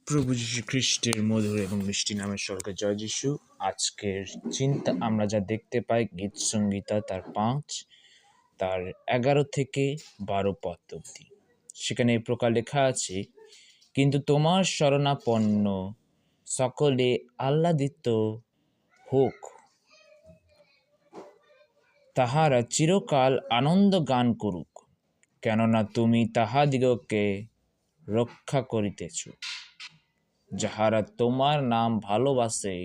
প্রভু যীশু খ্রিস্টের মধুর এবং মিষ্টি নামের স্বর্গে জয় যীশু। আজকের চিন্তা আমরা যা দেখতে পাই গীত সংহিতা তার 5 তার 11 থেকে 12 পদ অবধি। সেখানে এই প্রকার লেখা আছে, কিন্তু তোমার শরণাপন্ন সকলে আহ্লাদিত হোক, তাহারা চিরকাল আনন্দ গান করুক, কেননা তুমি তাহাদিগকে রক্ষা করিতেছ। যাহারা তোমার নাম ভালোবাসে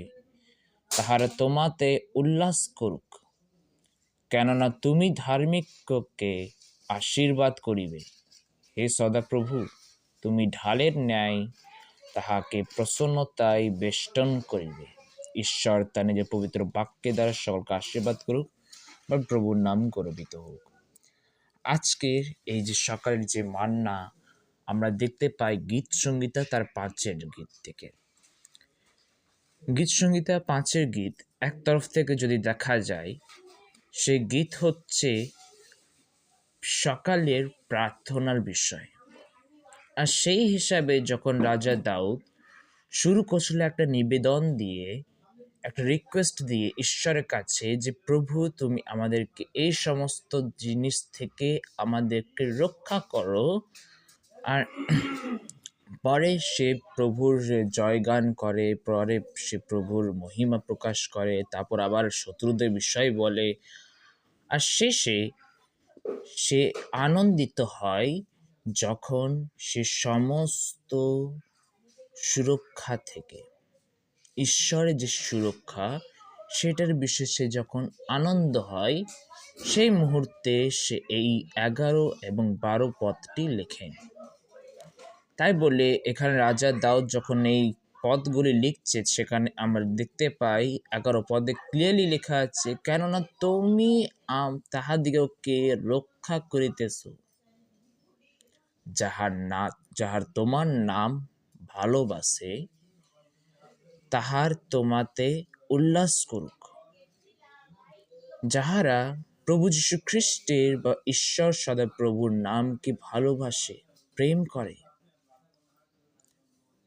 তাহারা তোমাতে উল্লাস করুক, কেননা তুমি ধার্মিককে আশীর্বাদ করিবে। হে সদাপ্রভু, তুমি ঢালের ন্যায় তাহাকে প্রসন্নতায় বেষ্টন করিবে। ঈশ্বর তার নিজের পবিত্র বাক্যের দ্বারা সকলকে আশীর্বাদ করুক বা প্রভুর নাম গর্বিত হোক। আজকের এই যে সকালের যে মান্না আমরা দেখতে পাই গীত সংহিতা তার 5 গীত থেকে। গীত সংহিতা 5 গীত এক তরফ থেকে যদি দেখা যায়, সেই গীত হচ্ছে সকালের প্রার্থনার বিষয়। আর সেই হিসাবে যখন রাজা দাউদ শুরু করছিল একটা নিবেদন দিয়ে, একটা রিকোয়েস্ট দিয়ে ঈশ্বরের কাছে যে প্রভু তুমি আমাদেরকে এই সমস্ত জিনিস থেকে আমাদেরকে রক্ষা করো, আর পরে সে প্রভুর জয়গান করে, পরে সে প্রভুর মহিমা প্রকাশ করে, তারপর আবার শত্রুদের বিষয় বলে, আর শেষে সে আনন্দিত হয় যখন সে সমস্ত সুরক্ষা থেকে, ঈশ্বরের যে সুরক্ষা সেটার বিষয়ে সে যখন আনন্দ হয়, সেই মুহূর্তে সে এই 11 এবং 12 পদটি লেখেন। তাই বলে এখানে রাজা দাউদ যখন এই পদগুলি লিখছে, সেখানে আমরা দেখতে পাই 11 পদে ক্লিয়ারলি লেখা আছে, কেননা তুমি তাহাদিগকে রক্ষা করিতেছ, যাহার তোমার নাম ভালোবাসে তাহার তোমাতে উল্লাস করুক। যাহারা প্রভু যীশু খ্রিস্টের বা ঈশ্বর সদাপ্রভুর নামকে ভালোবাসে, প্রেম করে,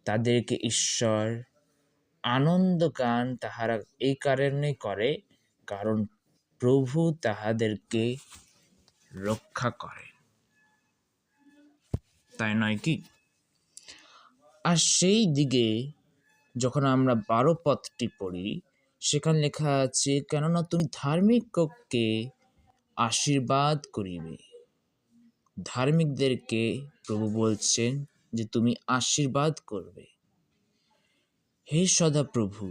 তাদেরকে ঈশ্বর আনন্দ গান তাহারা এই কারণে করে, কারণ প্রভু তাহাদেরকে রক্ষা করে, তাই নয় কি? আর সেই দিকে যখন আমরা 12 পদটি পড়ি, সেখানে লেখা আছে, কেননা তুমি ধার্মিককে আশীর্বাদ করিবে। ধার্মিকদেরকে প্রভু বলছেন যে তুমি আশীর্বাদ করবে। হে সদাপ্রভু,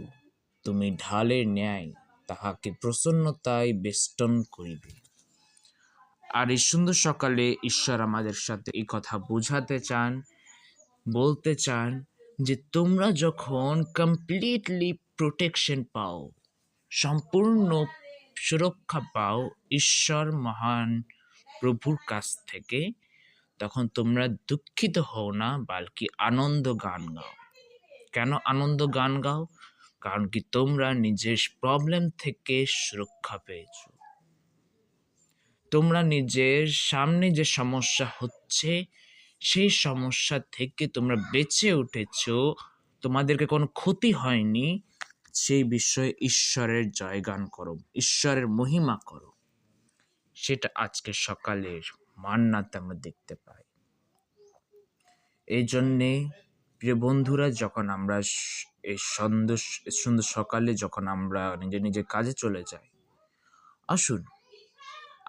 তুমি ঢালের ন্যায় তাহাকে প্রসন্নতায় বেষ্টন করিবে। আর এই সুন্দর সকালে ঈশ্বর আমাদের সাথে এই কথা বোঝাতে চান, বলতে চান যে তোমরা যখন কমপ্লিটলি প্রোটেকশন পাও, সম্পূর্ণ সুরক্ষা পাও ঈশ্বর মহান প্রভুর কাছ থেকে, তখন তোমরা দুঃখিত হও না, বলকি আনন্দ গান গাও। কেন আনন্দ গান গাও? কারণ কি তোমরা নিজের প্রবলেম থেকে সুরক্ষা পেয়েছ। তোমরা নিজের সামনে যে সমস্যা হচ্ছে, সেই সমস্যা থেকে তোমরা বেঁচে উঠেছ, তোমাদেরকে কোনো ক্ষতি হয়নি। সেই বিষয়ে ঈশ্বরের জয়গান করো, ঈশ্বরের মহিমা করো। সেটা আজকে সকালের মান্নাতে আমরা দেখতে পাই। এই জন্যে প্রিয় বন্ধুরা, যখন আমরা এই সুন্দর সকালে যখন আমরা নিজের কাজে চলে যাই, আসুন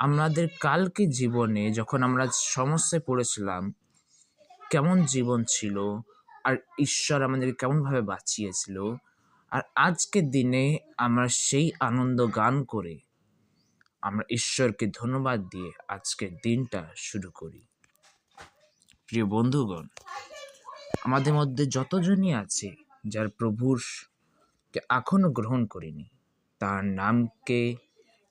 আমাদের কালকে জীবনে যখন আমরা সমস্যায় পড়েছিলাম, কেমন জীবন ছিল, আর ঈশ্বর আমাদেরকে কেমনভাবে বাঁচিয়েছিল, আর আজকের দিনে আমরা সেই আনন্দ গান করে আমরা ঈশ্বরকে ধন্যবাদ দিয়ে আজকের দিনটা শুরু করি। প্রিয় বন্ধুগণ, আমাদের মধ্যে যতজনই আছে যার প্রভুর এখনো গ্রহণ করিনি, তার নামকে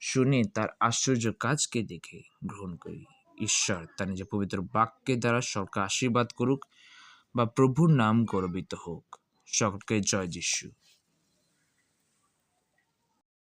শুনে, তার আশ্চর্য কাজকে দেখে গ্রহণ করি। ঈশ্বর তার নিজের পবিত্র বাক্যের দ্বারা সকলকে আশীর্বাদ করুক বা প্রভুর নাম গর্বিত হোক। সকলকে জয় যীশু।